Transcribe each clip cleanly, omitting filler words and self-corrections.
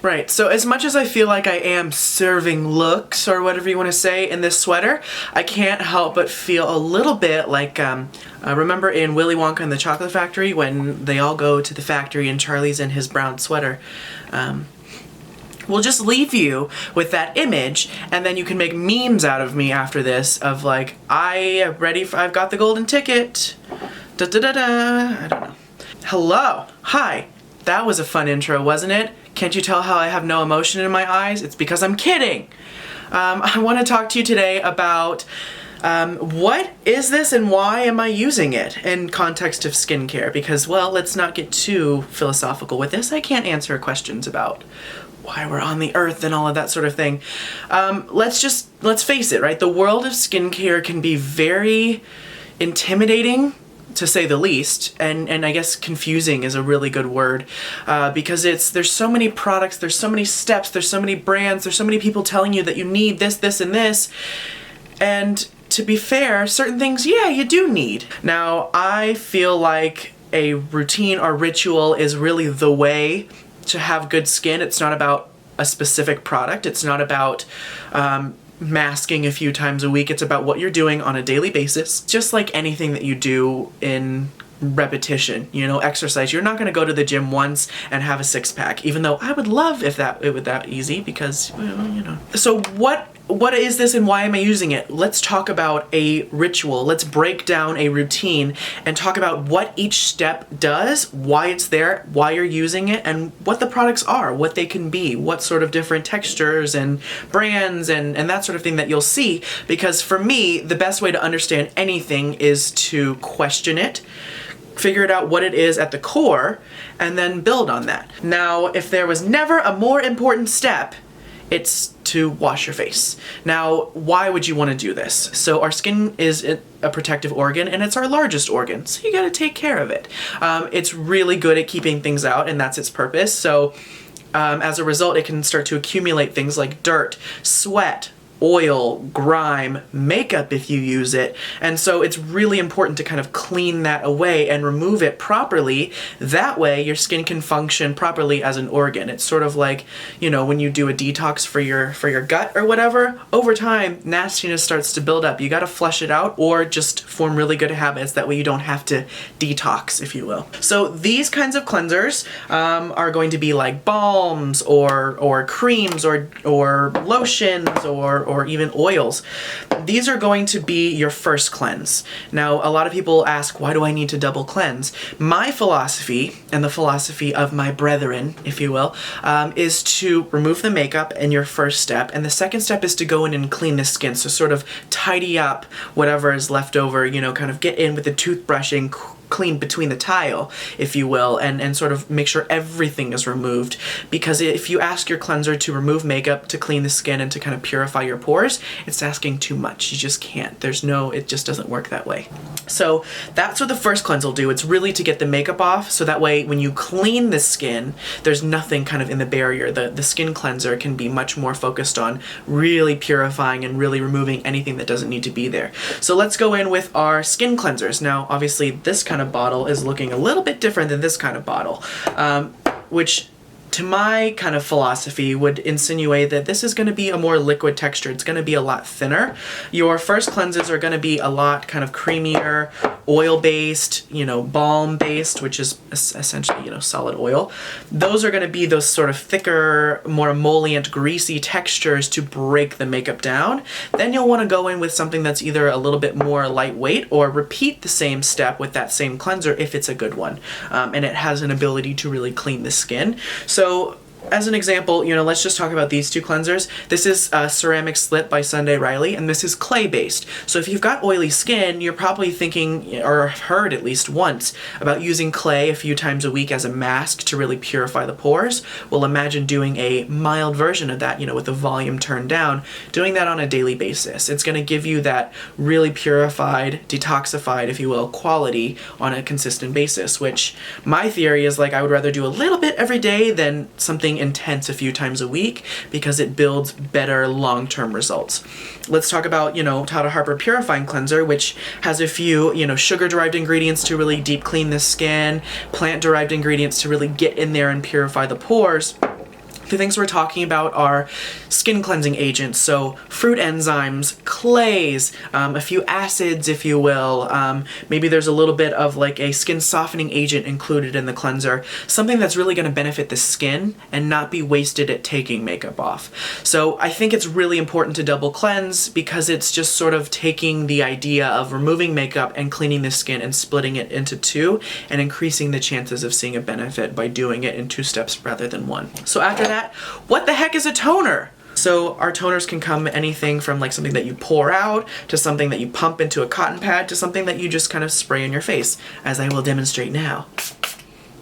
Right, so as much as I feel like I am serving looks, or whatever you want to say, in this sweater, I can't help but feel a little bit like, remember in Willy Wonka and the Chocolate Factory when they all go to the factory and Charlie's in his brown sweater? We'll just leave you with that image, and then you can make memes out of me after this of like, I've got the golden ticket, da-da-da-da, I don't know. Hello, hi, that was a fun intro, wasn't it? Can't you tell how I have no emotion in my eyes? It's because I'm kidding. I want to talk to you today about what is this and why am I using it in context of skincare? Because, well, let's not get too philosophical with this. I can't answer questions about why we're on the earth and all of that sort of thing. Let's face it, right? The world of skincare can be very intimidating, to say the least, and I guess confusing is a really good word, because there's so many products, there's so many steps, there's so many brands, there's so many people telling you that you need this, this, and this, and to be fair, certain things, yeah, you do need. Now, I feel like a routine or ritual is really the way to have good skin. It's not about a specific product, it's not about masking a few times a week. It's about what you're doing on a daily basis. Just like anything that you do in repetition, you know, exercise. You're not going to go to the gym once and have a six-pack, even though I would love if it were that easy, because, well, you know. So what is this and why am I using it? Let's talk about a ritual. Let's break down a routine and talk about what each step does, why it's there, why you're using it, and what the products are, what they can be, what sort of different textures and brands and that sort of thing that you'll see. Because for me, the best way to understand anything is to question it, figure it out what it is at the core, and then build on that. Now, if there was never a more important step, it's to wash your face. Now, why would you want to do this? So our skin is a protective organ, and it's our largest organ, so you gotta take care of it. It's really good at keeping things out, and that's its purpose. So as a result, it can start to accumulate things like dirt, sweat, oil, grime, makeup if you use it. And so it's really important to kind of clean that away and remove it properly. That way your skin can function properly as an organ. It's sort of like, you know, when you do a detox for your gut or whatever, over time nastiness starts to build up. You got to flush it out or just form really good habits. That way you don't have to detox, if you will. So these kinds of cleansers are going to be like balms or creams or lotions or even oils. These are going to be your first cleanse. Now, a lot of people ask, why do I need to double cleanse? My philosophy, and the philosophy of my brethren, if you will, is to remove the makeup in your first step, and the second step is to go in and clean the skin, so sort of tidy up whatever is left over, you know, kind of get in with the toothbrush and clean between the tile, if you will, and sort of make sure everything is removed. Because if you ask your cleanser to remove makeup, to clean the skin, and to kind of purify your pores, it's asking too much. You just can't. It just doesn't work that way. So that's what the first cleanse will do. It's really to get the makeup off, so that way when you clean the skin, there's nothing kind of in the barrier. The skin cleanser can be much more focused on really purifying and really removing anything that doesn't need to be there. So let's go in with our skin cleansers. Now, obviously, this kind of bottle is looking a little bit different than this kind of bottle, which to my kind of philosophy would insinuate that this is going to be a more liquid texture. It's going to be a lot thinner. Your first cleanses are going to be a lot kind of creamier, oil-based, you know, balm-based, which is essentially, you know, solid oil. Those are going to be those sort of thicker, more emollient, greasy textures to break the makeup down. Then you'll want to go in with something that's either a little bit more lightweight or repeat the same step with that same cleanser if it's a good one. And it has an ability to really clean the skin. So as an example, you know, let's just talk about these two cleansers. This is Ceramic Slit by Sunday Riley, and this is clay-based. So if you've got oily skin, you're probably thinking, or heard at least once, about using clay a few times a week as a mask to really purify the pores. Well, imagine doing a mild version of that, you know, with the volume turned down, doing that on a daily basis. It's going to give you that really purified, detoxified, if you will, quality on a consistent basis, which my theory is, like, I would rather do a little bit every day than something intense a few times a week, because it builds better long-term results. Let's talk about, you know, Tata Harper Purifying Cleanser, which has a few, you know, sugar-derived ingredients to really deep clean the skin, plant-derived ingredients to really get in there and purify the pores. The things we're talking about are skin cleansing agents, so fruit enzymes, clays, a few acids, if you will. Maybe there's a little bit of like a skin softening agent included in the cleanser, something that's really going to benefit the skin and not be wasted at taking makeup off. So I think it's really important to double cleanse because it's just sort of taking the idea of removing makeup and cleaning the skin and splitting it into two and increasing the chances of seeing a benefit by doing it in 2 steps rather than 1. So after that, what the heck is a toner? So our toners can come anything from like something that you pour out to something that you pump into a cotton pad to something that you just kind of spray in your face, as I will demonstrate now.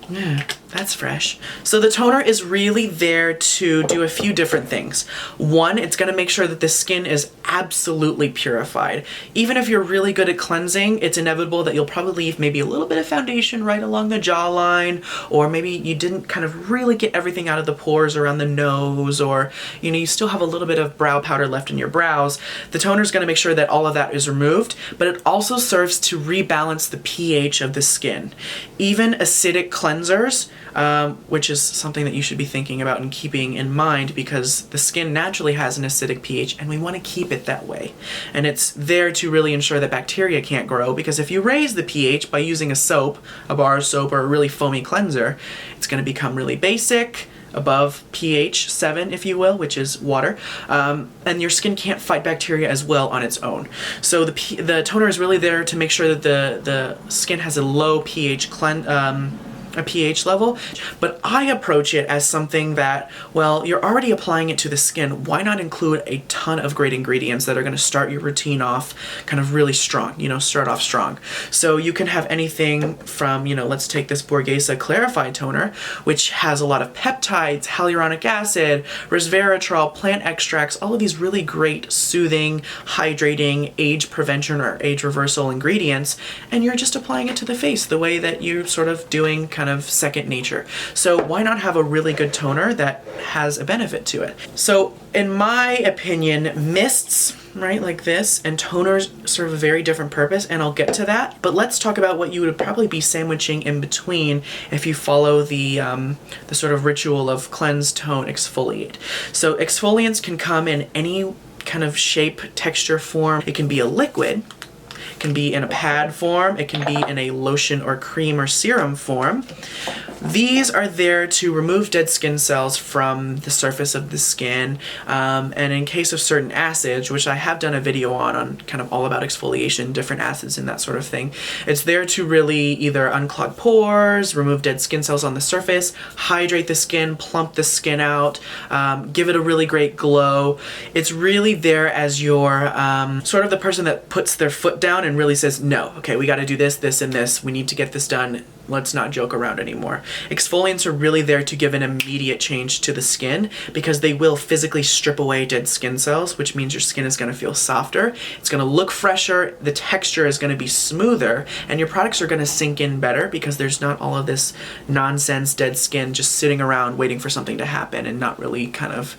Yeah, that's fresh. So the toner is really there to do a few different things. One, it's going to make sure that the skin is absolutely purified. Even if you're really good at cleansing, it's inevitable that you'll probably leave maybe a little bit of foundation right along the jawline, or maybe you didn't kind of really get everything out of the pores around the nose, or you still have a little bit of brow powder left in your brows. The toner is going to make sure that all of that is removed, but it also serves to rebalance the pH of the skin. Even acidic cleansers, which is something that you should be thinking about and keeping in mind because the skin naturally has an acidic pH and we want to keep it that way. And it's there to really ensure that bacteria can't grow, because if you raise the pH by using a soap, a bar soap, or a really foamy cleanser, it's going to become really basic, above pH 7, if you will, which is water, and your skin can't fight bacteria as well on its own. So the toner is really there to make sure that the skin has a low pH a pH level, but I approach it as something that, well, you're already applying it to the skin. Why not include a ton of great ingredients that are going to start your routine off kind of really strong, start off strong. So you can have anything from, let's take this Borghese Clarify Toner, which has a lot of peptides, hyaluronic acid, resveratrol, plant extracts, all of these really great soothing, hydrating, age prevention or age reversal ingredients, and you're just applying it to the face the way that you're sort of doing kind of second nature. So why not have a really good toner that has a benefit to it? So in my opinion, mists, right, like this, and toners serve a very different purpose, and I'll get to that. But let's talk about what you would probably be sandwiching in between if you follow the sort of ritual of cleanse, tone, exfoliate. So exfoliants can come in any kind of shape, texture, form. It can be a liquid, it can be in a pad form, it can be in a lotion or cream or serum form. These are there to remove dead skin cells from the surface of the skin, and in case of certain acids, which I have done a video on kind of all about exfoliation, different acids and that sort of thing, it's there to really either unclog pores, remove dead skin cells on the surface, hydrate the skin, plump the skin out, give it a really great glow. It's really there as your sort of the person that puts their foot down and really says, no, okay, we got to do this, this, and this. We need to get this done. Let's not joke around anymore. Exfoliants are really there to give an immediate change to the skin because they will physically strip away dead skin cells, which means your skin is going to feel softer. It's going to look fresher. The texture is going to be smoother, and your products are going to sink in better because there's not all of this nonsense dead skin just sitting around waiting for something to happen and not really kind of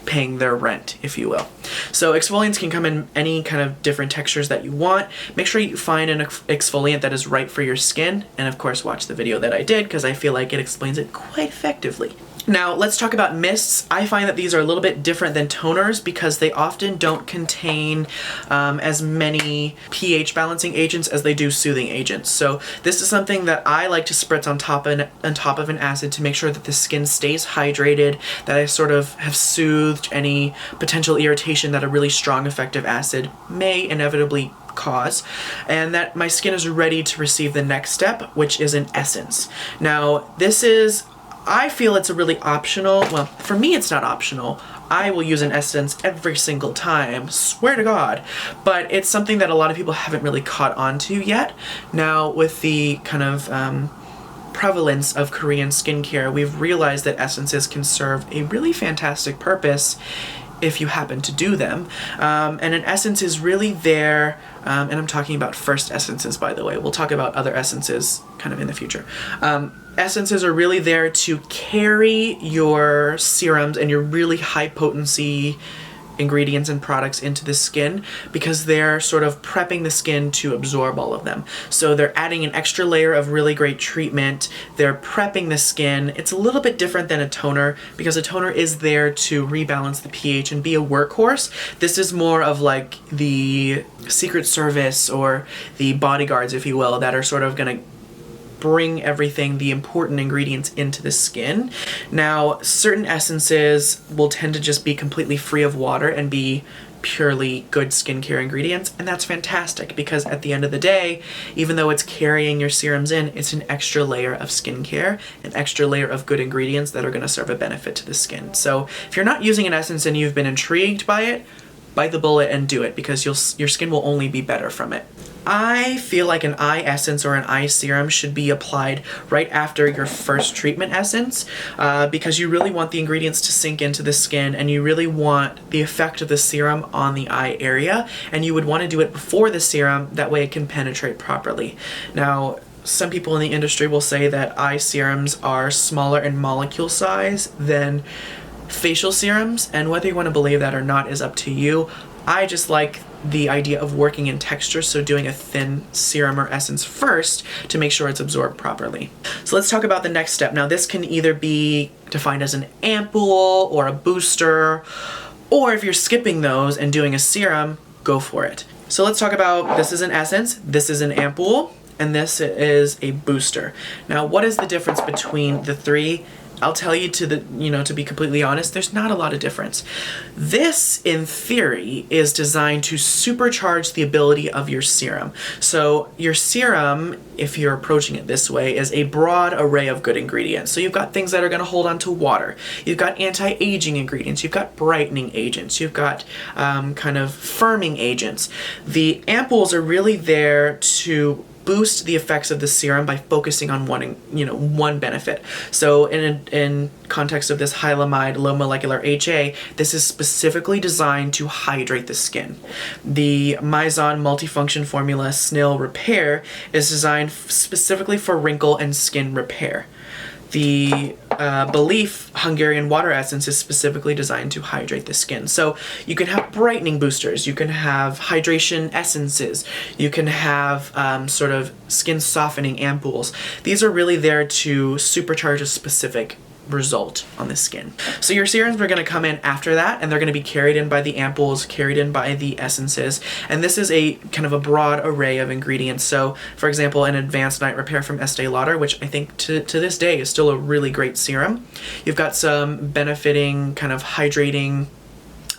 paying their rent, if you will. So exfoliants can come in any kind of different textures that you want. Make sure you find an exfoliant that is right for your skin, and of course watch the video that I did because I feel like it explains it quite effectively. Now let's talk about mists. I find that these are a little bit different than toners because they often don't contain as many pH balancing agents as they do soothing agents. So this is something that I like to spritz on top of an acid to make sure that the skin stays hydrated, that I sort of have soothed any potential irritation that a really strong effective acid may inevitably cause, and that my skin is ready to receive the next step, which is an essence. Now I feel it's a really optional, well, for me it's not optional. I will use an essence every single time, swear to God, but it's something that a lot of people haven't really caught on to yet. Now with the kind of prevalence of Korean skincare, we've realized that essences can serve a really fantastic purpose if you happen to do them. And an essence is really there, and I'm talking about first essences, by the way. We'll talk about other essences kind of in the future. Essences are really there to carry your serums and your really high potency ingredients and products into the skin because they're sort of prepping the skin to absorb all of them. So they're adding an extra layer of really great treatment. They're prepping the skin. It's a little bit different than a toner because a toner is there to rebalance the pH and be a workhorse. This is more of like the Secret Service or the bodyguards, if you will, that are sort of gonna bring everything, the important ingredients into the skin. Now, certain essences will tend to just be completely free of water and be purely good skincare ingredients, and that's fantastic because at the end of the day, even though it's carrying your serums in, it's an extra layer of skincare, an extra layer of good ingredients that are going to serve a benefit to the skin. So if you're not using an essence and you've been intrigued by it, bite the bullet and do it because your skin will only be better from it. I feel like an eye essence or an eye serum should be applied right after your first treatment essence because you really want the ingredients to sink into the skin and you really want the effect of the serum on the eye area, and you would want to do it before the serum, that way it can penetrate properly. Now, some people in the industry will say that eye serums are smaller in molecule size than facial serums, and whether you want to believe that or not is up to you. I just like the idea of working in texture, so doing a thin serum or essence first to make sure it's absorbed properly. So let's talk about the next step. Now this can either be defined as an ampoule or a booster, or if you're skipping those and doing a serum, go for it. So let's talk about, this is an essence, this is an ampoule, and this is a booster. Now what is the difference between the three? I'll tell you to be completely honest, there's not a lot of difference. This, in theory, is designed to supercharge the ability of your serum. So your serum, if you're approaching it this way, is a broad array of good ingredients. So you've got things that are going to hold on to water. You've got anti-aging ingredients. You've got brightening agents. You've got kind of firming agents. The ampoules are really there to boost the effects of the serum by focusing on one benefit. So in context of this hyaluronide low molecular HA, this is specifically designed to hydrate the skin. The Mizon multifunction formula Snail Repair is designed specifically for wrinkle and skin repair. The Belief Hungarian water essence is specifically designed to hydrate the skin. So you can have brightening boosters, you can have hydration essences, you can have sort of skin softening ampoules. These are really there to supercharge a specific result on the skin. So your serums are going to come in after that, and they're going to be carried in by the ampoules, carried in by the essences, and this is a kind of a broad array of ingredients. So for example, an advanced night repair from Estee Lauder, which I think to this day is still a really great serum. You've got some benefiting kind of hydrating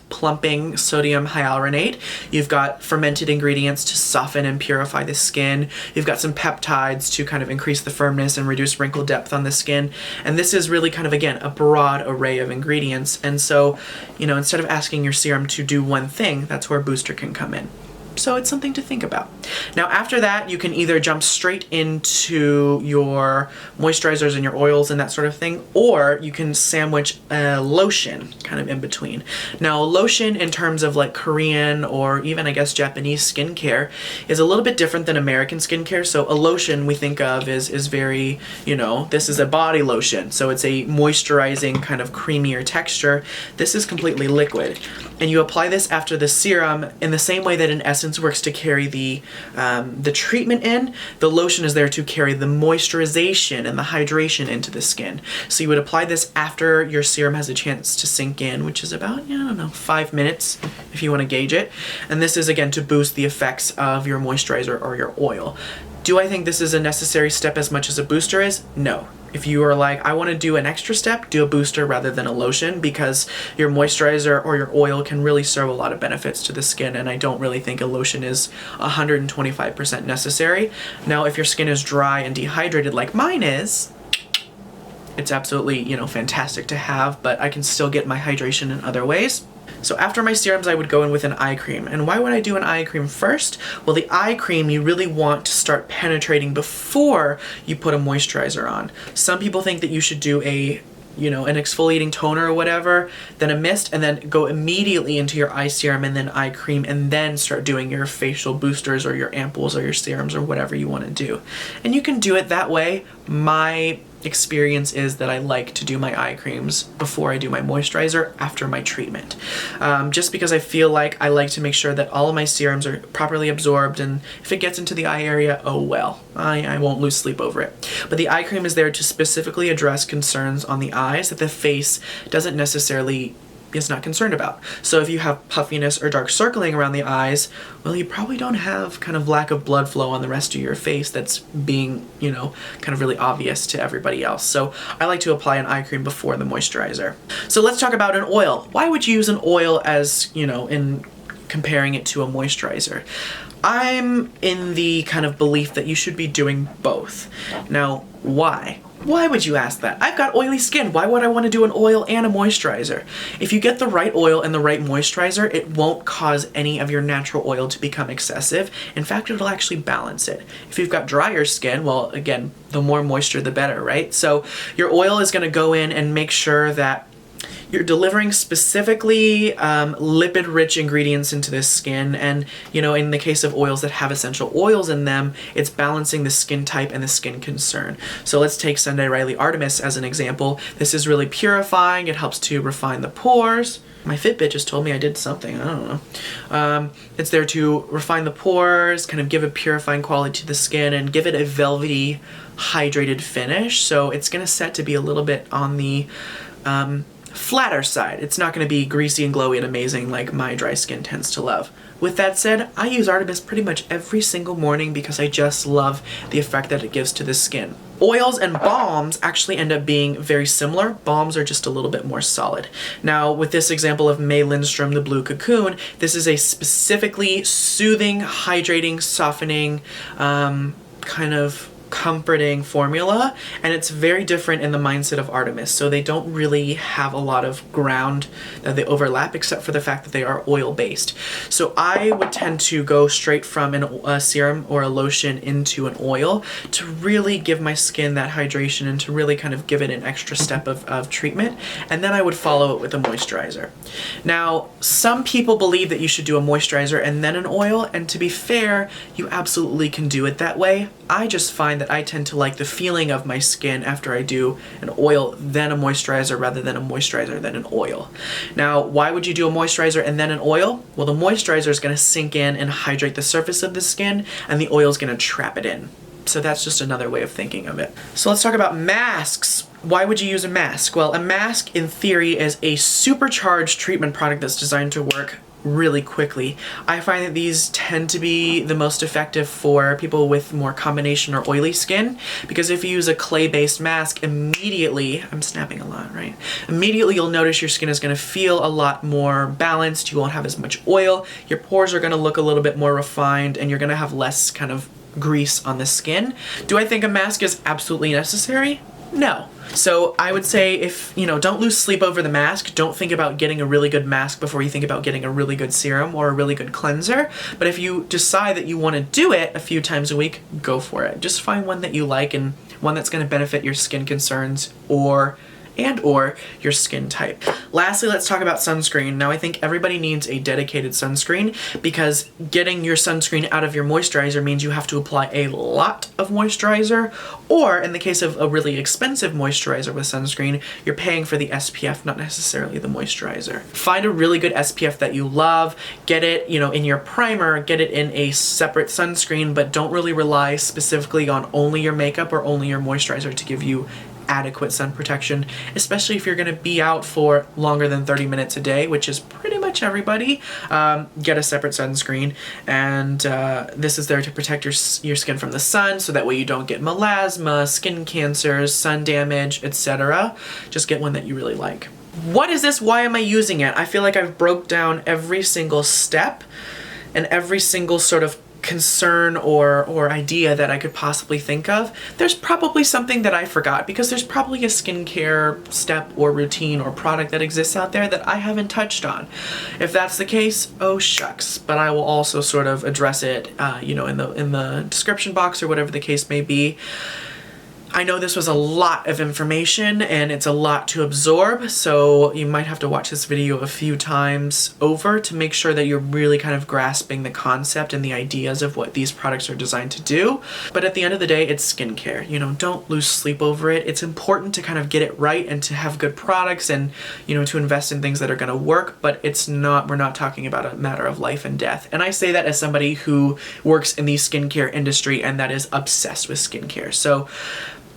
plumping sodium hyaluronate. You've got fermented ingredients to soften and purify the skin. You've got some peptides to kind of increase the firmness and reduce wrinkle depth on the skin. And this is really kind of, again, a broad array of ingredients. And so, instead of asking your serum to do one thing, that's where booster can come in. So it's something to think about. Now after that, you can either jump straight into your moisturizers and your oils and that sort of thing, or you can sandwich a lotion kind of in between. Now lotion in terms of like Korean or even I guess Japanese skincare is a little bit different than American skincare. So a lotion we think of is very, this is a body lotion. So it's a moisturizing kind of creamier texture. This is completely liquid. And you apply this after the serum in the same way that an essence works to carry the treatment in. The lotion is there to carry the moisturization and the hydration into the skin. So you would apply this after your serum has a chance to sink in, which is about, 5 minutes if you want to gauge it. And this is again to boost the effects of your moisturizer or your oil. Do I think this is a necessary step as much as a booster is? No. If you are like, I want to do an extra step, do a booster rather than a lotion, because your moisturizer or your oil can really serve a lot of benefits to the skin, and I don't really think a lotion is 125% necessary. Now, if your skin is dry and dehydrated like mine is, it's absolutely, fantastic to have, but I can still get my hydration in other ways. So after my serums, I would go in with an eye cream. And why would I do an eye cream first? Well, the eye cream you really want to start penetrating before you put a moisturizer on. Some people think that you should do an exfoliating toner or whatever, then a mist, and then go immediately into your eye serum and then eye cream, and then start doing your facial boosters or your ampoules or your serums or whatever you want to do. And you can do it that way. My experience is that I like to do my eye creams before I do my moisturizer after my treatment. Just because I feel like I like to make sure that all of my serums are properly absorbed, and if it gets into the eye area, oh well, I won't lose sleep over it. But the eye cream is there to specifically address concerns on the eyes that the face doesn't necessarily is not concerned about. So if you have puffiness or dark circling around the eyes, well, you probably don't have kind of lack of blood flow on the rest of your face that's being, you know, kind of really obvious to everybody else. So I like to apply an eye cream before the moisturizer. So let's talk about an oil. Why would you use an oil as, you know, in comparing it to a moisturizer? I'm in the kind of belief that you should be doing both. Now, why? Why would you ask that? I've got oily skin. Why would I want to do an oil and a moisturizer? If you get the right oil and the right moisturizer, it won't cause any of your natural oil to become excessive. In fact, it'll actually balance it. If you've got drier skin, well, again, the more moisture, the better, right? So your oil is going to go in and make sure that you're delivering specifically lipid-rich ingredients into the skin, and, you know, in the case of oils that have essential oils in them, it's balancing the skin type and the skin concern. So let's take Sunday Riley Artemis as an example. This is really purifying. It helps to refine the pores. My Fitbit just told me I did something. I don't know. It's there to refine the pores, kind of give a purifying quality to the skin, and give it a velvety, hydrated finish. So it's going to set to be a little bit on the flatter side. It's not going to be greasy and glowy and amazing like my dry skin tends to love. With that said, I use Artemis pretty much every single morning because I just love the effect that it gives to the skin. Oils and balms actually end up being very similar. Balms are just a little bit more solid. Now, with this example of May Lindstrom, the Blue Cocoon, this is a specifically soothing, hydrating, softening, kind of comforting formula, and it's very different in the mindset of Artemis. So they don't really have a lot of ground that they overlap, except for the fact that they are oil based. So I would tend to go straight from a serum or a lotion into an oil to really give my skin that hydration and to really kind of give it an extra step of treatment, and then I would follow it with a moisturizer. Now, some people believe that you should do a moisturizer and then an oil, and to be fair, you absolutely can do it that way. I just find that I tend to like the feeling of my skin after I do an oil then a moisturizer rather than a moisturizer then an oil. Now, why would you do a moisturizer and then an oil? Well, the moisturizer is going to sink in and hydrate the surface of the skin, and the oil is going to trap it in. So that's just another way of thinking of it. So let's talk about masks. Why would you use a mask? Well, a mask in theory is a supercharged treatment product that's designed to work really quickly. I find that these tend to be the most effective for people with more combination or oily skin, because if you use a clay-based mask, immediately, I'm snapping a lot, right? Immediately you'll notice your skin is going to feel a lot more balanced, you won't have as much oil, your pores are going to look a little bit more refined, and you're going to have less kind of grease on the skin. Do I think a mask is absolutely necessary? No. So I would say, if, you know, don't lose sleep over the mask. Don't think about getting a really good mask before you think about getting a really good serum or a really good cleanser. But if you decide that you want to do it a few times a week, go for it. Just find one that you like and one that's going to benefit your skin concerns or your skin type. Lastly, let's talk about sunscreen. Now, I think everybody needs a dedicated sunscreen, because getting your sunscreen out of your moisturizer means you have to apply a lot of moisturizer, or in the case of a really expensive moisturizer with sunscreen, you're paying for the SPF, not necessarily the moisturizer. Find a really good SPF that you love, get it, you know, in your primer, get it in a separate sunscreen, but don't really rely specifically on only your makeup or only your moisturizer to give you adequate sun protection, especially if you're going to be out for longer than 30 minutes a day, which is pretty much everybody. Get a separate sunscreen, and this is there to protect your skin from the sun, so that way you don't get melasma, skin cancers, sun damage, etc. Just get one that you really like. What is this? Why am I using it? I feel like I've broke down every single step and every single sort of concern or idea that I could possibly think of. There's probably something that I forgot, because there's probably a skincare step or routine or product that exists out there that I haven't touched on. If that's the case, oh shucks, but I will also sort of address it, you know, in the description box or whatever the case may be. I know this was a lot of information and it's a lot to absorb, so you might have to watch this video a few times over to make sure that you're really kind of grasping the concept and the ideas of what these products are designed to do. But at the end of the day, it's skincare. You know, don't lose sleep over it. It's important to kind of get it right and to have good products and, you know, to invest in things that are going to work, but we're not talking about a matter of life and death. And I say that as somebody who works in the skincare industry and that is obsessed with skincare. So,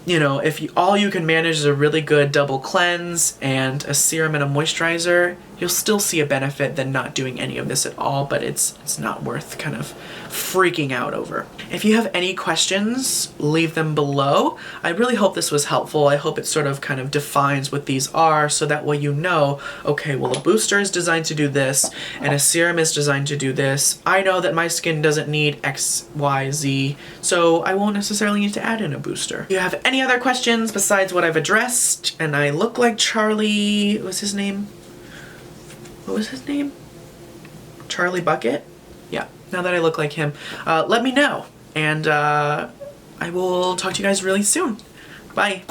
you know, if all you can manage is a really good double cleanse and a serum and a moisturizer, you'll still see a benefit than not doing any of this at all, but it's not worth kind of freaking out over. If you have any questions, leave them below. I really hope this was helpful. I hope it sort of kind of defines what these are so that way you know, okay, well, a booster is designed to do this and a serum is designed to do this. I know that my skin doesn't need X, Y, Z, so I won't necessarily need to add in a booster. If you have any other questions besides what I've addressed, and I look like Charlie, what was his name? Charlie Bucket? Yeah, now that I look like him, let me know, and I will talk to you guys really soon. Bye.